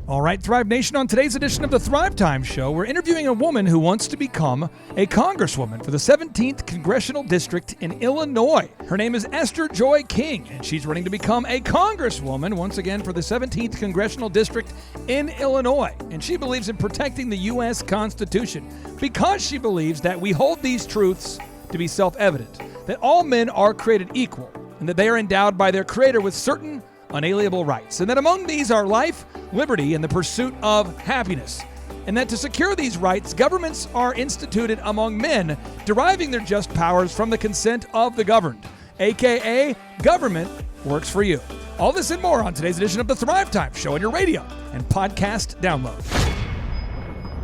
All right, Thrive Nation, on today's edition of the Thrive Time Show, we're interviewing a woman who wants to become a congresswoman for the 17th Congressional District in Illinois. Her name is Esther Joy King, and she's running to become a congresswoman once again for the 17th Congressional District in Illinois. And she believes in protecting the U.S. Constitution because she believes that we hold these truths to be self-evident, that all men are created equal, and that they are endowed by their Creator with certain unalienable rights, and that among these are life, liberty, and the pursuit of happiness, and that to secure these rights, governments are instituted among men, deriving their just powers from the consent of the governed, aka government works for you. All this and more on today's edition of the Thrive Time Show on your radio and podcast download.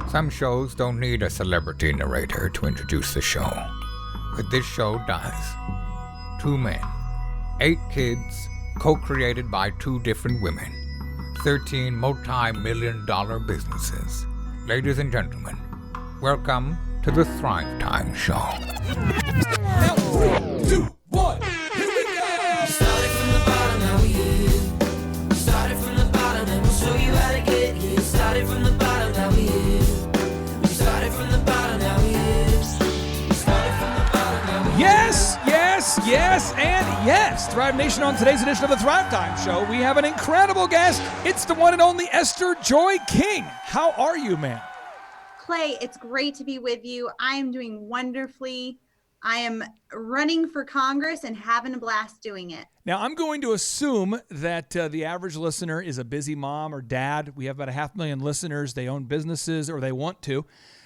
Some shows don't need a celebrity narrator to introduce the show, but this show does. 2 men, 8 kids, co-created by 2 different women, 13 multi-million-dollar businesses. Ladies and gentlemen, welcome to the Thrive Time Show. Now, 3, 2, 1, here we go! Started from the bottom, now we here. Started from the bottom, and we'll show you how to get here. Started from the bottom, now we here. We started from the bottom, now we here. Started from the bottom, now we here. Yes, and yes. Thrive Nation, on today's edition of the Thrive Time Show, we have an incredible guest. It's the one and only Esther Joy King. How are you, ma'am? Clay, it's great to be with you. I am doing wonderfully. I am running for Congress and having a blast doing it. Now, I'm going to assume that the average listener is a busy mom or dad. We have about 500,000 listeners. They own businesses or they want to.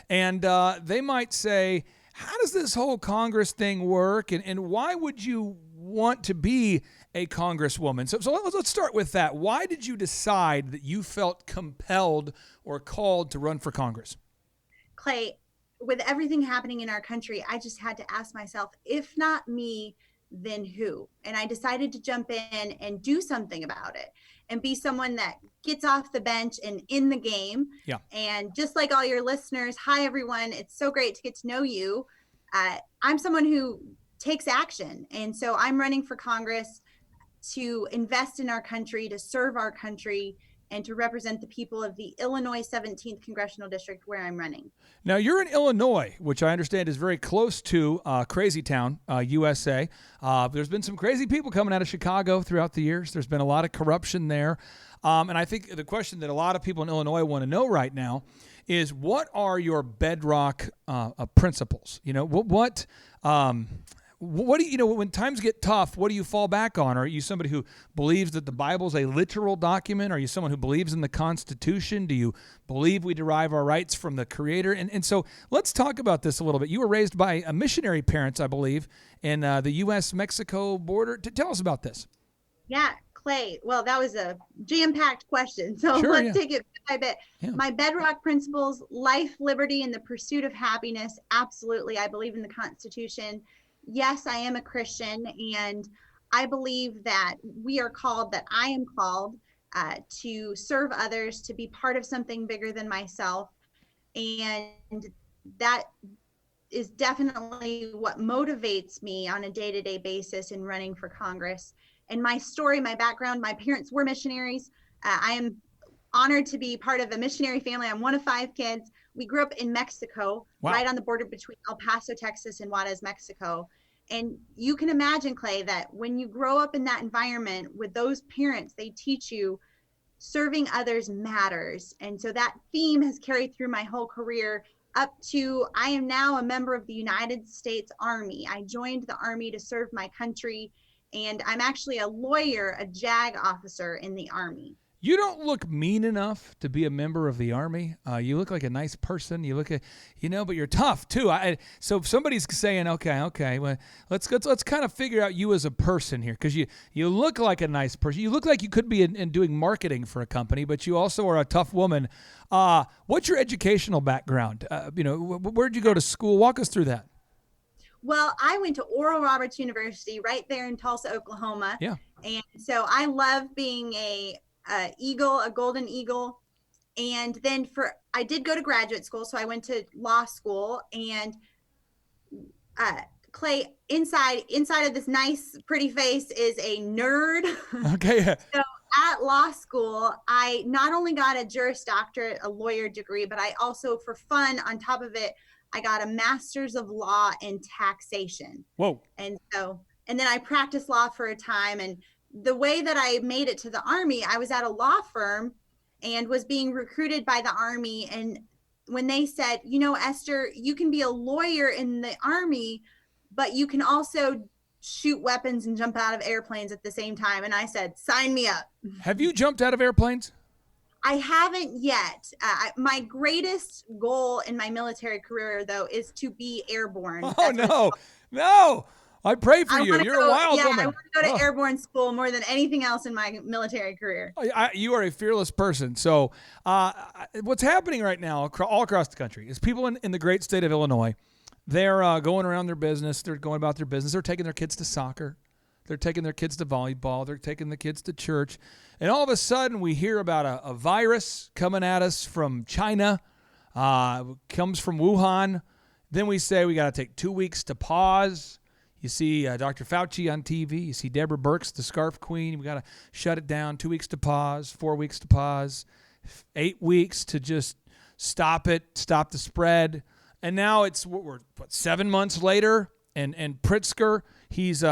And they might say, how does this whole Congress thing work? And why would you want to be a congresswoman? So let's start with that. Why did you decide that you felt compelled or called to run for Congress? Clay, with everything happening in our country, I just had to ask myself, if not me, then who? And I decided to jump in and do something about it and be someone that gets off the bench and in the game. Yeah. And just like all your listeners, hi, everyone. It's so great to get to know you. I'm someone who takes action. And so I'm running for Congress to invest in our country, to serve our country, and to represent the people of the Illinois 17th Congressional District where I'm running. Now, you're in Illinois, which I understand is very close to Crazy Town, USA. There's been some crazy people coming out of Chicago throughout the years. There's been a lot of corruption there. And I think the question that a lot of people in Illinois want to know right now is, what are your bedrock principles? You know, what do you know, when times get tough, what do you fall back on? Are you somebody who believes that the Bible is a literal document? Are you someone who believes in the Constitution? Do you believe we derive our rights from the Creator? And so let's talk about this a little bit. You were raised by missionary parents, I believe, in the U.S.-Mexico border. Tell us about this. Yeah, Clay. Well, that was a jam-packed question. So Sure, let's take it bit by bit. Yeah. My bedrock principles, life, liberty, and the pursuit of happiness. Absolutely. I believe in the Constitution. Yes, I am a Christian, and I believe that we are called, that I am called to serve others, to be part of something bigger than myself. And that is definitely what motivates me on a day-to-day basis in running for Congress. And my story, my background, my parents were missionaries. I am honored to be part of a missionary family. I'm one of 5 kids. We grew up in Mexico, Wow. right on the border between El Paso, Texas and Juarez, Mexico. And you can imagine, Clay, that when you grow up in that environment with those parents, they teach you serving others matters. And so that theme has carried through my whole career up to, I am now a member of the United States Army. I joined the Army to serve my country, and I'm actually a lawyer, a JAG officer in the Army. You don't look mean enough to be a member of the Army. You look like a nice person. You look, but you're tough too. So if somebody's saying, okay, well, let's kind of figure out you as a person here, because you look like a nice person. You look like you could be in doing marketing for a company, but you also are a tough woman. What's your educational background? Where'd you go to school? Walk us through that. Well, I went to Oral Roberts University right there in Tulsa, Oklahoma. Yeah. And so I love being a golden eagle. And then I did go to graduate school. So I went to law school, and Clay, inside of this nice, pretty face is a nerd. Okay. So at law school, I not only got a Juris Doctorate, a lawyer degree, but I also, for fun, on top of it, I got a Master's of Law in Taxation. Whoa. And then I practiced law for a time. And the way that I made it to the Army, I was at a law firm and was being recruited by the Army. And when they said, Esther, you can be a lawyer in the Army, but you can also shoot weapons and jump out of airplanes at the same time. And I said, sign me up. Have you jumped out of airplanes? I haven't yet. My greatest goal in my military career, though, is to be airborne. Oh, no. I pray for you. You're a wild woman. I want to go to airborne school more than anything else in my military career. You are a fearless person. So what's happening right now all across the country is people in the great state of Illinois, they're going around their business. They're going about their business. They're taking their kids to soccer. They're taking their kids to volleyball. They're taking the kids to church. And all of a sudden, we hear about a virus coming at us from China, comes from Wuhan. Then we say we got to take 2 weeks to pause. You see Dr. Fauci on TV. You see Deborah Birx, the scarf queen. We got to shut it down. 2 weeks to pause, 4 weeks to pause, 8 weeks to just stop it, stop the spread. And now we're 7 months later, and Pritzker, he's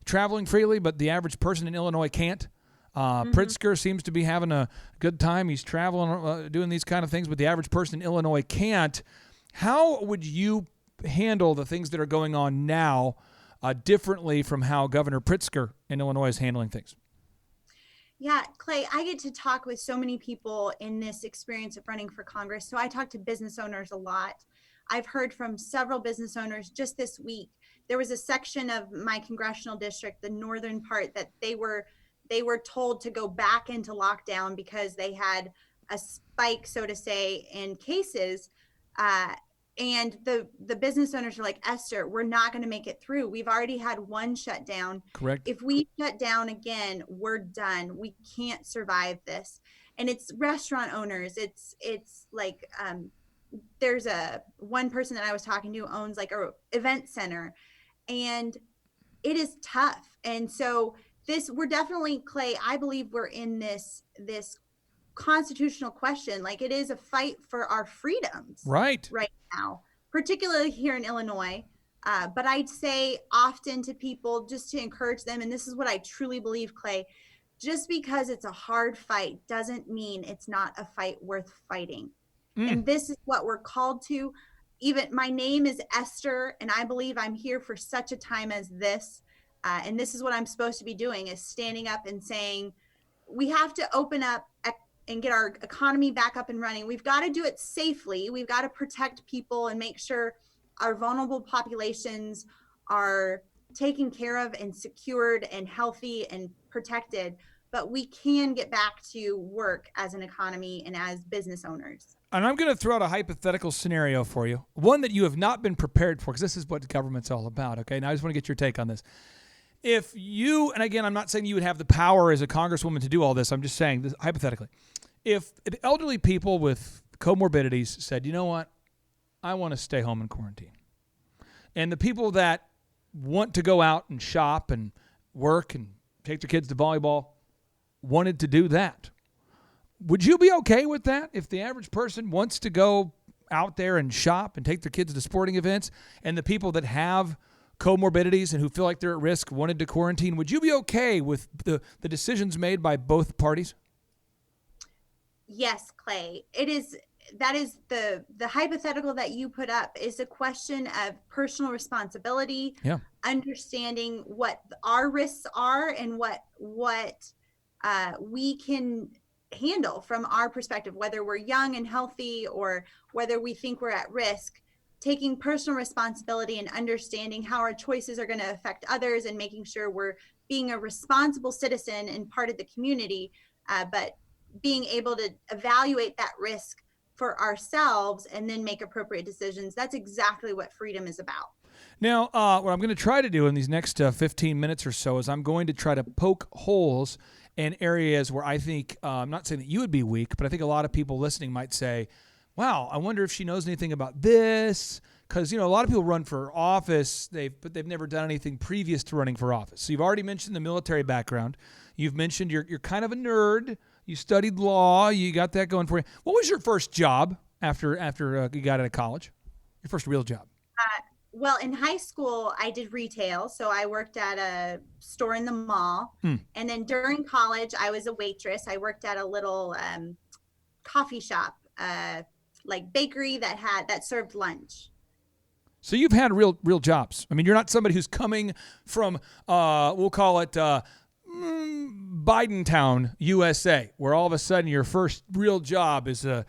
traveling freely, but the average person in Illinois can't. Pritzker seems to be having a good time. He's traveling, doing these kind of things, but the average person in Illinois can't. How would you handle the things that are going on now differently from how Governor Pritzker in Illinois is handling things? Yeah, Clay, I get to talk with so many people in this experience of running for Congress. So I talk to business owners a lot. I've heard from several business owners just this week. There was a section of my congressional district, the northern part, that they were told to go back into lockdown because they had a spike, so to say, in cases. And the business owners are like, Esther, we're not going to make it through. We've already had one shutdown. Correct. If we shut down again, we're done. We can't survive this. And it's restaurant owners. It's like there's one person that I was talking to owns like a event center, and it is tough. And so we're definitely, Clay, I believe we're in this constitutional question. Like, it is a fight for our freedoms right now, particularly here in Illinois. But I'd say often to people, just to encourage them, and this is what I truly believe, Clay, just because it's a hard fight doesn't mean it's not a fight worth fighting. And this is what we're called to. Even my name is Esther, and I believe I'm here for such a time as this. And this is what I'm supposed to be doing, is standing up and saying, we have to open up and get our economy back up and running. We've got to do it safely. We've got to protect people and make sure our vulnerable populations are taken care of and secured and healthy and protected. But we can get back to work as an economy and as business owners. And I'm going to throw out a hypothetical scenario for you, one that you have not been prepared for, because this is what the government's all about, okay? Now, I just want to get your take on this. If you, and again, I'm not saying you would have the power as a congresswoman to do all this. I'm just saying this hypothetically. If elderly people with comorbidities said, you know what, I want to stay home in quarantine, and the people that want to go out and shop and work and take their kids to volleyball wanted to do that, would you be okay with that if the average person wants to go out there and shop and take their kids to sporting events, and the people that have comorbidities and who feel like they're at risk wanted to quarantine? Would you be okay with the decisions made by both parties? Yes, Clay. That is the hypothetical that you put up is a question of personal responsibility, understanding what our risks are and what we can handle from our perspective, whether we're young and healthy or whether we think we're at risk. Taking personal responsibility and understanding how our choices are going to affect others and making sure we're being a responsible citizen and part of the community, but being able to evaluate that risk for ourselves and then make appropriate decisions. That's exactly what freedom is about. Now, what I'm going to try to do in these next 15 minutes or so is I'm going to try to poke holes in areas where I think, I'm not saying that you would be weak, but I think a lot of people listening might say, wow, I wonder if she knows anything about this. because, a lot of people run for office, but they've never done anything previous to running for office. So you've already mentioned the military background. You've mentioned you're kind of a nerd. You studied law. You got that going for you. What was your first job after you got out of college? Your first real job? Well, in high school, I did retail. So I worked at a store in the mall. And then during college, I was a waitress. I worked at a little coffee shop, like bakery that served lunch. So you've had real jobs. I mean, you're not somebody who's coming from, we'll call it Bidentown, USA, where all of a sudden your first real job is a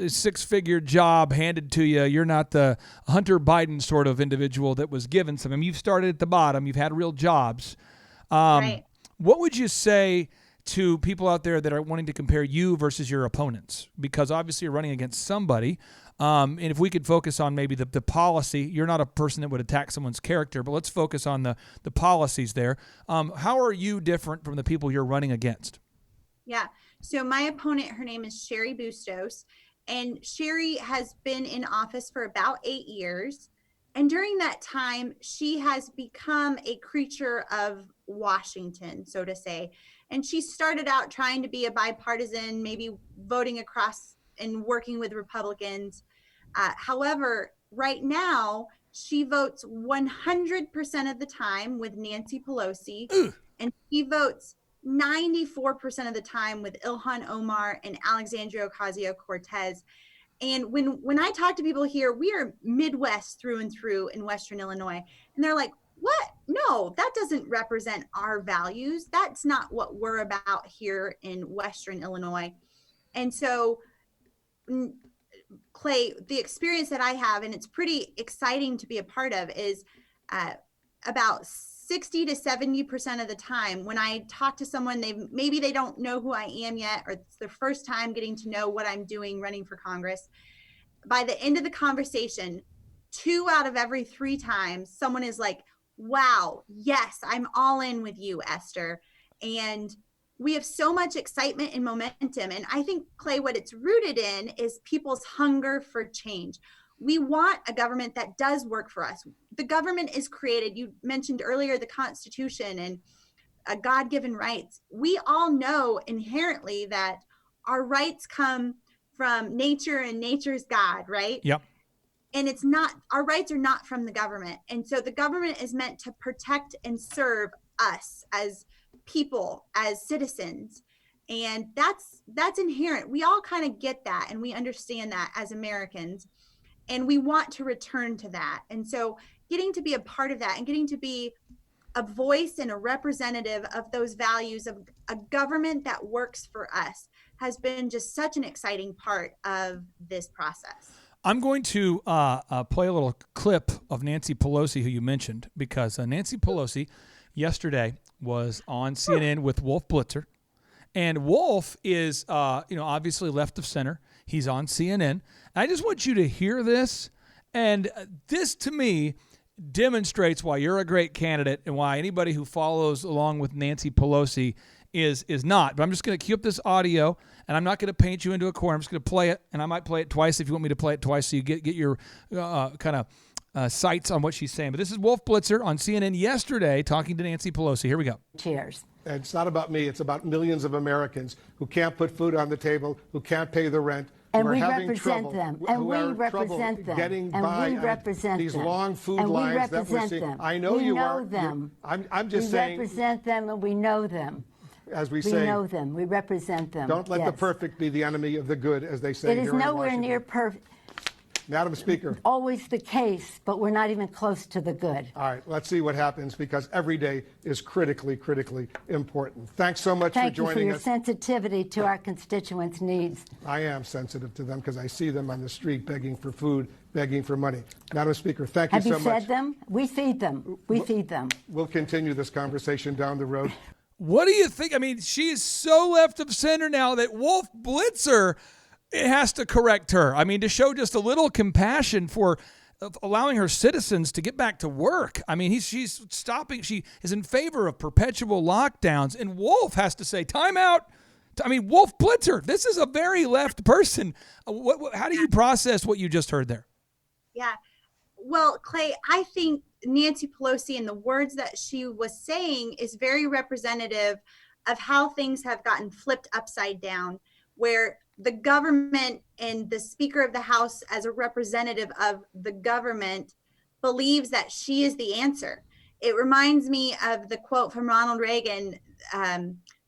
six-figure job handed to you. You're not the Hunter Biden sort of individual that was given some. I mean, you've started at the bottom. You've had real jobs. Right. What would you say to people out there that are wanting to compare you versus your opponents? Because obviously you're running against somebody. And if we could focus on maybe the policy, you're not a person that would attack someone's character, but let's focus on the policies there. How are you different from the people you're running against? Yeah. So my opponent, her name is Sherry Bustos. And Sherry has been in office for about 8 years. And during that time, she has become a creature of Washington, so to say. And she started out trying to be a bipartisan, maybe voting across and working with Republicans. However, right now, she votes 100% of the time with Nancy Pelosi, and she votes 94% of the time with Ilhan Omar and Alexandria Ocasio-Cortez. And when I talk to people here, we are Midwest through and through in Western Illinois. And they're like, what? No, that doesn't represent our values. That's not what we're about here in Western Illinois. And so, Clay, the experience that I have, and it's pretty exciting to be a part of, is about 60 to 70% of the time when I talk to someone, maybe they don't know who I am yet, or it's their first time getting to know what I'm doing running for Congress. By the end of the conversation, 2 out of every 3 times, someone is like, wow, yes, I'm all in with you, Esther. And we have so much excitement and momentum. And I think, Clay, what it's rooted in is people's hunger for change. We want a government that does work for us. The government is created. You mentioned earlier the Constitution and God-given rights. We all know inherently that our rights come from nature and nature's God, right? Yep. And it's not, our rights are not from the government. And so the government is meant to protect and serve us as people, as citizens. And that's inherent. We all kind of get that, and we understand that as Americans. And we want to return to that. And so getting to be a part of that and getting to be a voice and a representative of those values of a government that works for us has been just such an exciting part of this process. I'm going to play a little clip of Nancy Pelosi, who you mentioned, because Nancy Pelosi yesterday was on CNN with Wolf Blitzer. And Wolf is, obviously left of center. He's on CNN. I just want you to hear this. And this, to me, demonstrates why you're a great candidate and why anybody who follows along with Nancy Pelosi is not. But I'm just going to cue up this audio, and I'm not going to paint you into a corner. I'm just going to play it, and I might play it twice if you want me to play it twice so you get your kind of sights on what she's saying. But this is Wolf Blitzer on CNN yesterday talking to Nancy Pelosi. Here we go. Cheers. And it's not about me. It's about millions of Americans who can't put food on the table, who can't pay the rent, and who are we having represent trouble, them. who And we are represent them. getting And by we on represent these them. long food And we lines that we're represent seeing. them. I know we you know are. them. I'm just we saying. We represent them, and we know them. As we We say, know them. We represent them. don't let yes. the perfect be the enemy of the good, as they say It is here in nowhere Washington. near perfect. Madam Speaker. Always the case, but we're not even close to the good. All right, let's see what happens, because every day is critically important. Thanks so much for Thank you joining for your us. sensitivity to our constituents' needs. I am sensitive to them because I see them on the street begging for food, begging for money. Madam Speaker, thank you Have so you much. fed them? We feed them. We feed them. We'll continue this conversation down the road. What do you think? I mean, she is so left of center now that Wolf Blitzer has to correct her. I mean, to show just a little compassion for allowing her citizens to get back to work. I mean, she's stopping. She is in favor of perpetual lockdowns, and Wolf has to say, time out. I mean, Wolf Blitzer, this is a very left person. How do you process what you just heard there? Yeah. Well, Clay, I think Nancy Pelosi and the words that she was saying is very representative of how things have gotten flipped upside down, where the government and the Speaker of the House, as a representative of the government, believes that she is the answer. It reminds me of the quote from Ronald Reagan.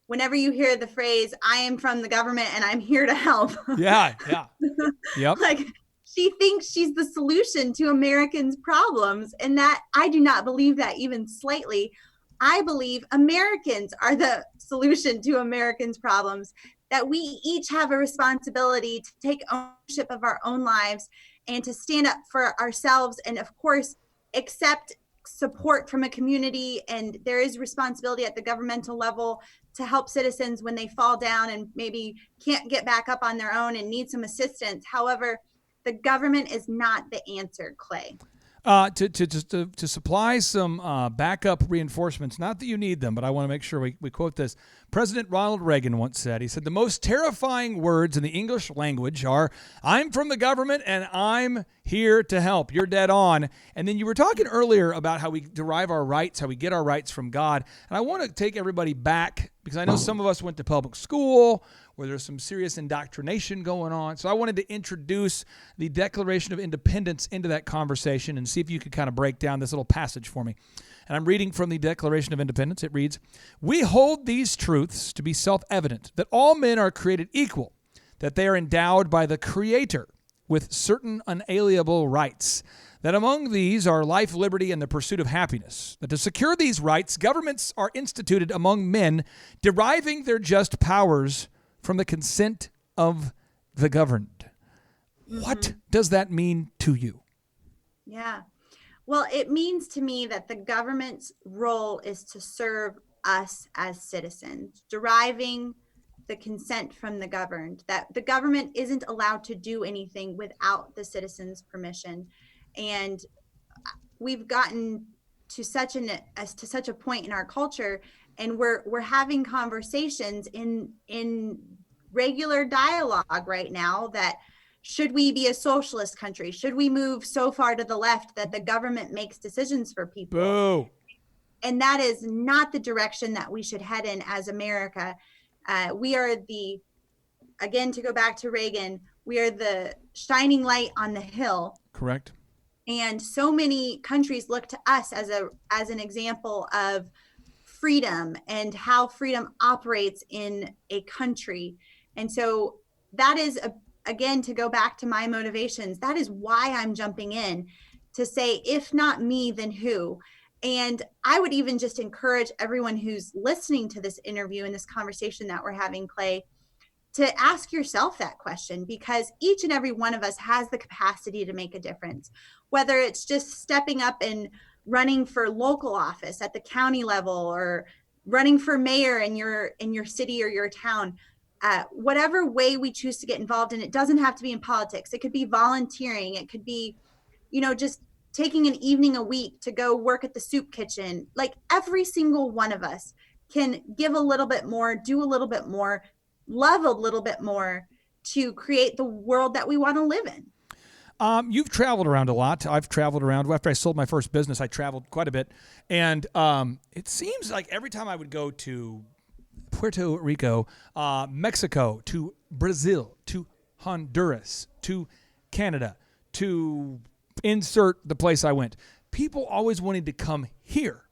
Whenever you hear the phrase, I am from the government and I'm here to help. Yeah. Yep. Like, she thinks she's the solution to Americans' problems. And that I do not believe that even slightly. I believe Americans are the solution to Americans' problems, that we each have a responsibility to take ownership of our own lives and to stand up for ourselves. And of course, accept support from a community. And there is responsibility at the governmental level to help citizens when they fall down and maybe can't get back up on their own and need some assistance. However, the government is not the answer, Clay. To supply some backup reinforcements, not that you need them, but I want to make sure we quote this. President Ronald Reagan once said, he said, the most terrifying words in the English language are, I'm from the government and I'm here to help. You're dead on. And then you were talking earlier about how we derive our rights, how we get our rights from God. And I want to take everybody back because I know some of us went to public school where there's some serious indoctrination going on. So I wanted to introduce the Declaration of Independence into that conversation and see if you could kind of break down this little passage for me. And I'm reading from the Declaration of Independence. It reads, we hold these truths to be self-evident, that all men are created equal, that they are endowed by the Creator with certain unalienable rights, that among these are life, liberty, and the pursuit of happiness, that to secure these rights, governments are instituted among men, deriving their just powers from the consent of the governed. Mm-hmm. What does that mean to you? Yeah. Well, it means to me that the government's role is to serve us as citizens, deriving the consent from the governed, that the government isn't allowed to do anything without the citizens' permission. And we've gotten to such a point in our culture, and we're having conversations in regular dialogue right now that should we be a socialist country? Should we move so far to the left that the government makes decisions for people? Boo. And that is not the direction that we should head in as America. We are again, to go back to Reagan, we are the shining light on the hill. Correct. And so many countries look to us as an example of freedom and how freedom operates in a country. And so that is, again, to go back to my motivations, that is why I'm jumping in to say, if not me, then who? And I would even just encourage everyone who's listening to this interview and this conversation that we're having, Clay, to ask yourself that question, because each and every one of us has the capacity to make a difference, whether it's just stepping up and running for local office at the county level or running for mayor in your city or your town. Whatever way we choose to get involved in, it doesn't have to be in politics. It could be volunteering. It could be, just taking an evening a week to go work at the soup kitchen. Like, every single one of us can give a little bit more, do a little bit more, love a little bit more to create the world that we want to live in. You've traveled around a lot. I've traveled around. After I sold my first business, I traveled quite a bit. And it seems like every time I would go to Puerto Rico, Mexico, to Brazil, to Honduras, to Canada, to insert the place I went, people always wanted to come here.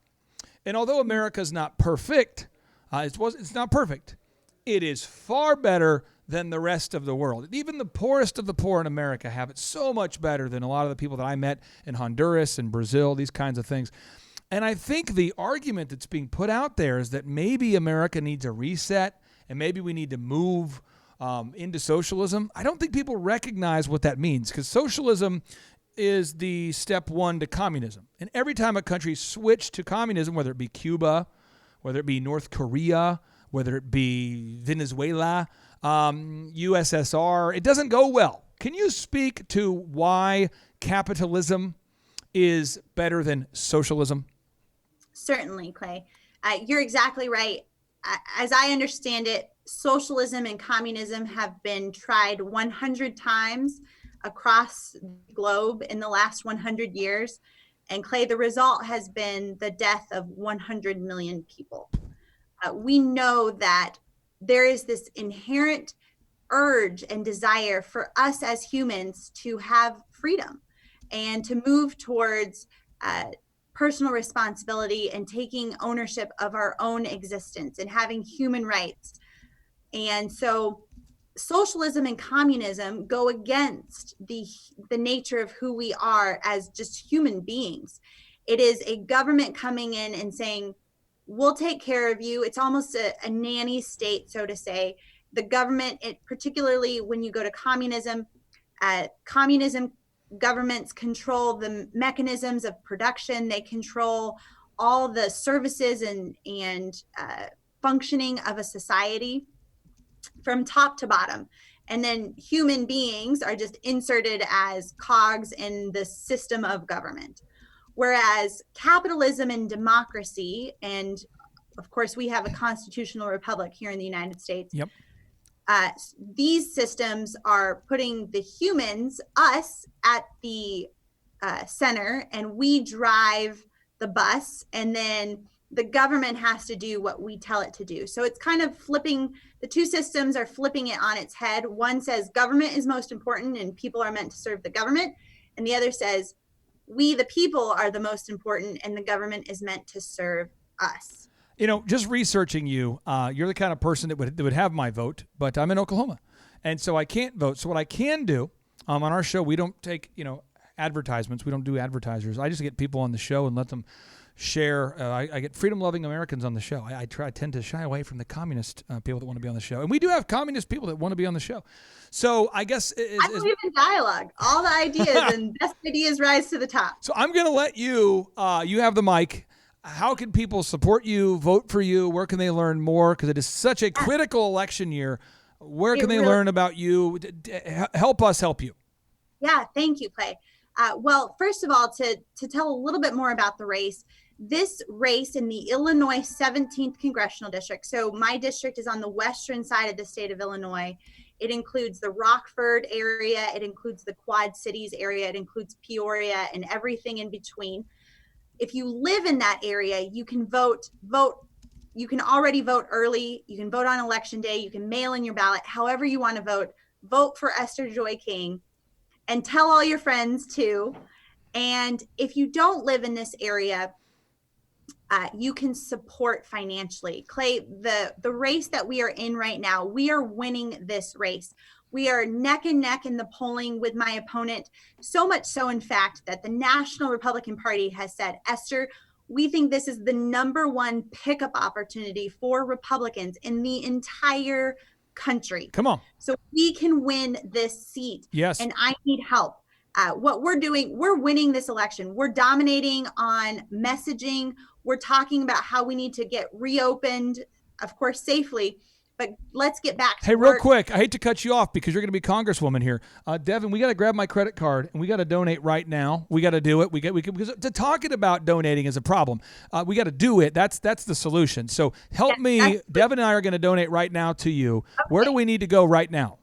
And although America's not perfect, it's not perfect, it is far better than the rest of the world. Even the poorest of the poor in America have it so much better than a lot of the people that I met in Honduras and Brazil, these kinds of things. And I think the argument that's being put out there is that maybe America needs a reset and maybe we need to move into socialism. I don't think people recognize what that means, because socialism is the step one to communism. And every time a country switched to communism, whether it be Cuba, whether it be North Korea, whether it be Venezuela, USSR, it doesn't go well. Can you speak to why capitalism is better than socialism? Certainly, Clay. You're exactly right. As I understand it, socialism and communism have been tried 100 times across the globe in the last 100 years. And Clay, the result has been the death of 100 million people. We know that there is this inherent urge and desire for us as humans to have freedom and to move towards personal responsibility and taking ownership of our own existence and having human rights. And so socialism and communism go against the nature of who we are as just human beings. It is a government coming in and saying, we'll take care of you. It's almost a nanny state, so to say. The government, particularly when you go to communism, governments control the mechanisms of production. They control all the services and functioning of a society from top to bottom. And then human beings are just inserted as cogs in the system of government. Whereas capitalism and democracy, and of course we have a constitutional republic here in the United States. Yep. These systems are putting the humans, us, at the center, and we drive the bus, and then the government has to do what we tell it to do. So it's kind of flipping, the two systems are flipping it on its head. One says government is most important and people are meant to serve the government. And the other says we, the people, are the most important and the government is meant to serve us. You know, just researching you, you're the kind of person that would have my vote, but I'm in Oklahoma, and so I can't vote. So what I can do on our show, we don't take, advertisements. We don't do advertisers. I just get people on the show and let them share. I get freedom-loving Americans on the show. I tend to shy away from the communist people that want to be on the show, and we do have communist people that want to be on the show. So I guess I believe in dialogue. All the ideas and best ideas rise to the top. So I'm going to let you. You have the mic. How can people support you, vote for you? Where can they learn more? Because it is such a critical election year. Where can they learn about you? Help us help you. Yeah, thank you, Clay. Well, first of all, to tell a little bit more about the race, this race in the Illinois 17th Congressional District. So my district is on the western side of the state of Illinois. It includes the Rockford area. It includes the Quad Cities area. It includes Peoria and everything in between. If you live in that area, you can vote. You can already vote early. You can vote on election day. You can mail in your ballot, however you want to vote. Vote for Esther Joy King and tell all your friends too. And if you don't live in this area, you can support financially. Clay, the race that we are in right now, we are winning this race. We are neck and neck in the polling with my opponent, so much so, in fact, that the National Republican Party has said, Esther, we think this is the number one pickup opportunity for Republicans in the entire country. Come on. So we can win this seat. Yes. And I need help. What we're doing, we're winning this election. We're dominating on messaging. We're talking about how we need to get reopened, of course, safely. But let's get back to real quick, I hate to cut you off because you're going to be Congresswoman here. Devin, we got to grab my credit card and we got to donate right now. We got to do it. Because to talking about donating is a problem. We got to do it. That's the solution. So help me. Devin and I are going to donate right now to you. Okay. Where do we need to go right now?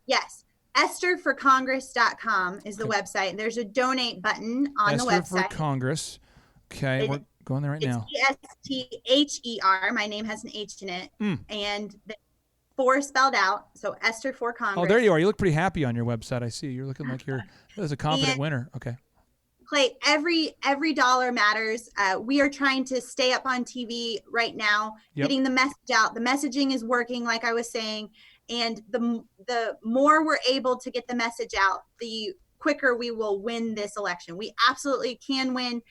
Yes. EstherForCongress.com is the website. There's a donate button on the website. Esther for Congress. Okay. We're going there right now. It's ESTHER. My name has an H in it. And the 4 spelled out. So Esther for Congress. Oh, there you are. You look pretty happy on your website. I see. You're looking like you're a confident winner. Okay. Clay, every dollar matters. We are trying to stay up on TV right now, getting the message out. The messaging is working, like I was saying. And the more we're able to get the message out, the quicker we will win this election. We absolutely can win.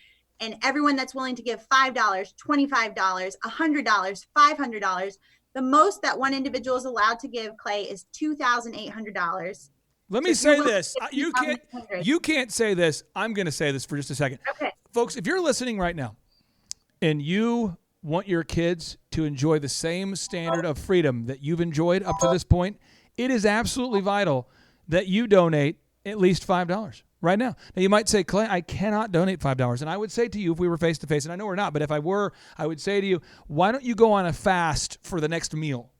And everyone that's willing to give $5, $25, $100, $500, the most that one individual is allowed to give, Clay, is $2,800. Let me say this. You can't say this. I'm going to say this for just a second. Okay. Folks, if you're listening right now and you want your kids to enjoy the same standard of freedom that you've enjoyed up to this point, it is absolutely vital that you donate at least $5 right now. Now, you might say, Clay, I cannot donate $5. And I would say to you, if we were face-to-face, and I know we're not, but if I were, I would say to you, why don't you go on a fast for the next meal?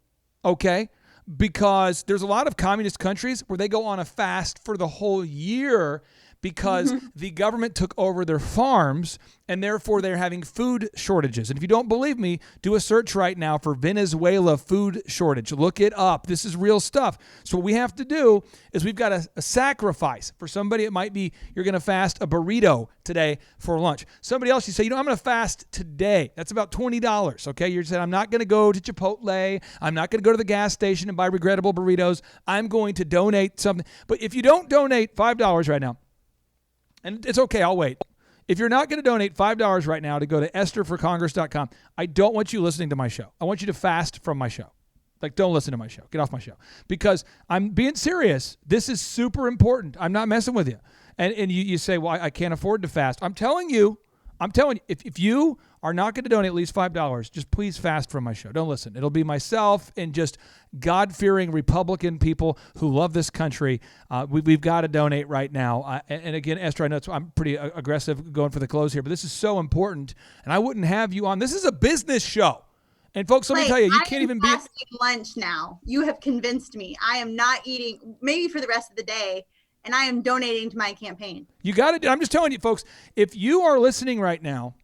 Okay? because there's a lot of communist countries where they go on a fast for the whole year because the government took over their farms and therefore they're having food shortages. And if you don't believe me, do a search right now for Venezuela food shortage. Look it up. This is real stuff. So what we have to do is we've got a sacrifice. For somebody, it might be you're going to fast a burrito today for lunch. Somebody else, you say, I'm going to fast today. That's about $20, okay? You're saying, I'm not going to go to Chipotle. I'm not going to go to the gas station and buy regrettable burritos. I'm going to donate something. But if you don't donate $5 right now, and it's okay, I'll wait. If you're not going to donate $5 right now to go to estherforcongress.com, I don't want you listening to my show. I want you to fast from my show. Like, don't listen to my show. Get off my show. Because I'm being serious. This is super important. I'm not messing with you. And you say, well, I can't afford to fast. I'm telling you, if you are not going to donate at least $5, just please fast from my show. Don't listen. It'll be myself and just God-fearing Republican people who love this country. We've got to donate right now. And again, Esther, I know I'm pretty aggressive going for the close here, but this is so important, and I wouldn't have you on. This is a business show. And folks, let me tell you, you can't even be fasting lunch now. You have convinced me. I am not eating, maybe for the rest of the day, and I am donating to my campaign. You got to. I'm just telling you, folks, if you are listening right now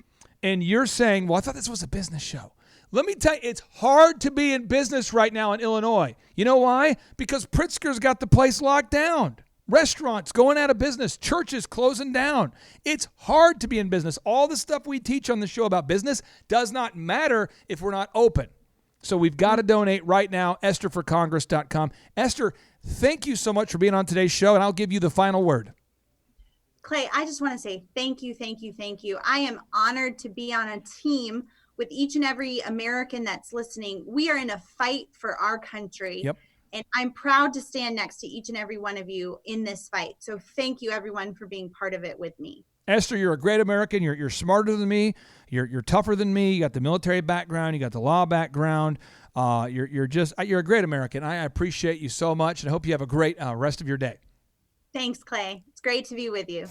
and you're saying, well, I thought this was a business show. Let me tell you, it's hard to be in business right now in Illinois. You know why? Because Pritzker's got the place locked down. Restaurants going out of business. Churches closing down. It's hard to be in business. All the stuff we teach on the show about business does not matter if we're not open. So we've got to donate right now, estherforcongress.com. Esther, thank you so much for being on today's show, and I'll give you the final word. Clay, I just want to say thank you, thank you, thank you. I am honored to be on a team with each and every American that's listening. We are in a fight for our country. Yep. And I'm proud to stand next to each and every one of you in this fight. So thank you, everyone, for being part of it with me. Esther, you're a great American. You're smarter than me. You're tougher than me. You got the military background. You got the law background. You're a great American. I appreciate you so much, and I hope you have a great rest of your day. Thanks, Clay. It's great to be with you.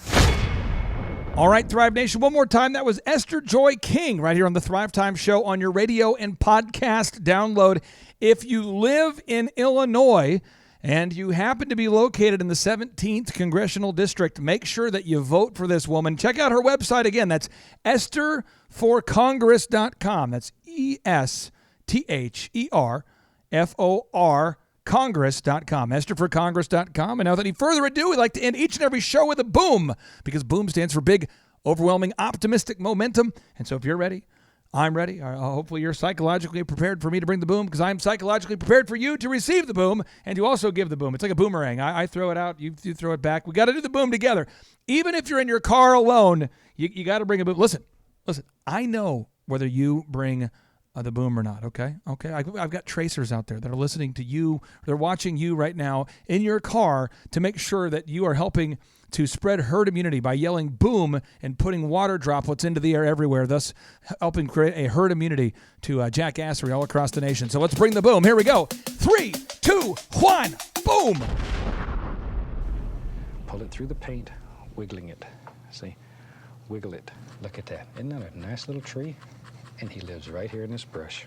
All right, Thrive Nation, one more time. That was Esther Joy King right here on the Thrive Time Show on your radio and podcast download. If you live in Illinois and you happen to be located in the 17th Congressional District, make sure that you vote for this woman. Check out her website again. That's estherforcongress.com. That's ESTHERFOR Congress.com, estherforcongress.com. And without any further ado, we'd like to end each and every show with a boom, because boom stands for big, overwhelming, optimistic momentum. And so if you're ready, I'm ready. Hopefully you're psychologically prepared for me to bring the boom, because I'm psychologically prepared for you to receive the boom and to also give the boom. It's like a boomerang. I throw it out, you throw it back. We got to do the boom together. Even if you're in your car alone, you got to bring a boom. Listen, I know whether you bring the boom or not, okay? I've got tracers out there that are listening to you. They're watching you right now in your car to make sure that you are helping to spread herd immunity by yelling boom and putting water droplets into the air everywhere, thus helping create a herd immunity to jackassery all across the nation. So let's bring the boom. Here we go. 3, 2, 1, boom! Pull it through the paint, wiggling it. See? Wiggle it. Look at that. Isn't that a nice little tree? And he lives right here in this brush.